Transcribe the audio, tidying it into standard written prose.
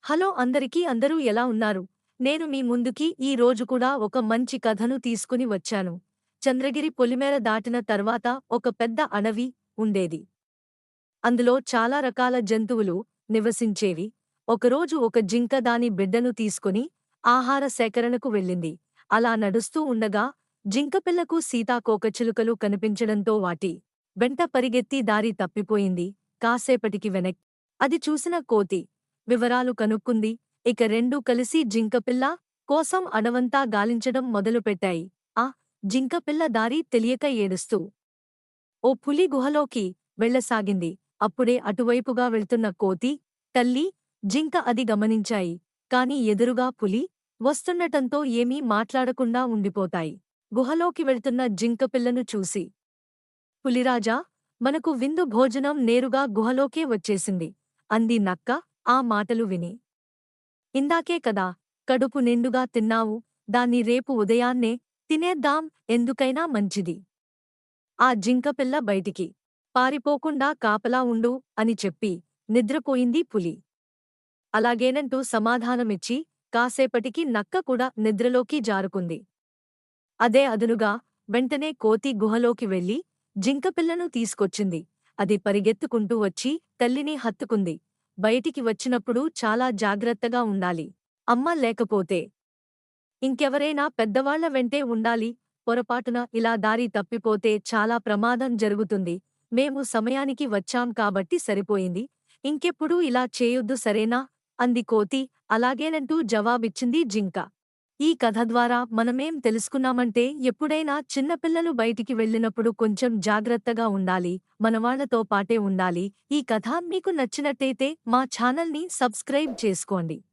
Hello అందరూ ఎలా ఉన్నారు? నేను మీ ముందుకి ఈ రోజు కూడా ఒక మంచి కథను తీసుకుని వచ్చాను. చంద్రగిరి పొలిమేర దాటిన తర్వాత ఒక పెద్ద అడవి ఉండేది. అందులో చాలా రకాల జంతువులు నివసించేవి. ఒకరోజు ఒక జింక దాని బిడ్డను తీసుకుని ఆహార సేకరణకు వెళ్ళింది. అలా నడుస్తూ ఉండగా జింకపిల్లకు సీతాకోకచిలుకలు కనిపించడంతో వాటి వెంట పరిగెత్తి దారి తప్పిపోయింది. కాసేపటికి అది చూసిన కోతి వివరాలు కనుక్కుంది. ఇక రెండూ కలిసి జింకపిల్ల కోసం అడవంతా గాలించడం మొదలుపెట్టాయి. ఆ జింకపిల్ల దారి తెలియక ఏడుస్తూ ఓ పులి గుహలోకి వెళ్ళసాగింది. అప్పుడే అటువైపుగా వెళ్తున్న కోతి, తల్లి, జింక అది గమనించాయి. కాని ఎదురుగా పులి వస్తుండటంతో ఏమీ మాట్లాడకుండా ఉండిపోతాయి. గుహలోకి వెళ్తున్న జింకపిల్లను చూసి పులిరాజా, మనకు విందు భోజనం నేరుగా గుహలోకే వచ్చేసింది అంది నక్క ఆ మాటలు విని. ఇందాకే కదా కడుపు నిండుగా తిన్నావు, దాన్ని రేపు ఉదయాన్నే తినేద్దాం, ఎందుకైనా మంచిది. ఆ జింకపిల్ల బయటికి పారిపోకుండా కాపలా ఉండు అని చెప్పి నిద్రపోయింది పులి. అలాగేనంటూ సమాధానమిచ్చి కాసేపటికి నక్క కూడా నిద్రలోకి జారుకుంది. అదే అదునుగా వెంటనే కోతి గుహలోకి వెళ్లి జింకపిల్లను తీసుకొచ్చింది. అది పరిగెత్తుకుంటూ వచ్చి తల్లిని హత్తుకుంది. బయటికి వచ్చినప్పుడు చాలా జాగ్రత్తగా ఉండాలి. అమ్మ లేకపోతే ఇంకెవరైనా పెద్దవాళ్ల వెంటే ఉండాలి. పొరపాటున ఇలా దారి తప్పిపోతే చాలా ప్రమాదం జరుగుతుంది. మేము సమయానికి వచ్చాం కాబట్టి సరిపోయింది. ఇంకెప్పుడూ ఇలా చేయొద్దు సరేనా అంది కోతి. అలాగేనంటూ జవాబిచ్చింది జింక. ఈ కథ ద్వారా మనమేం తెలుసుకున్నామంటే ఎప్పుడైనా చిన్నపిల్లలు బయటికి వెళ్ళినప్పుడు కొంచెం జాగ్రత్తగా ఉండాలి. మనవాళ్లతో పాటే ఉండాలి. ఈ కథ మీకు నచ్చినట్టయితే మా ఛానల్ని సబ్స్క్రైబ్ చేసుకోండి.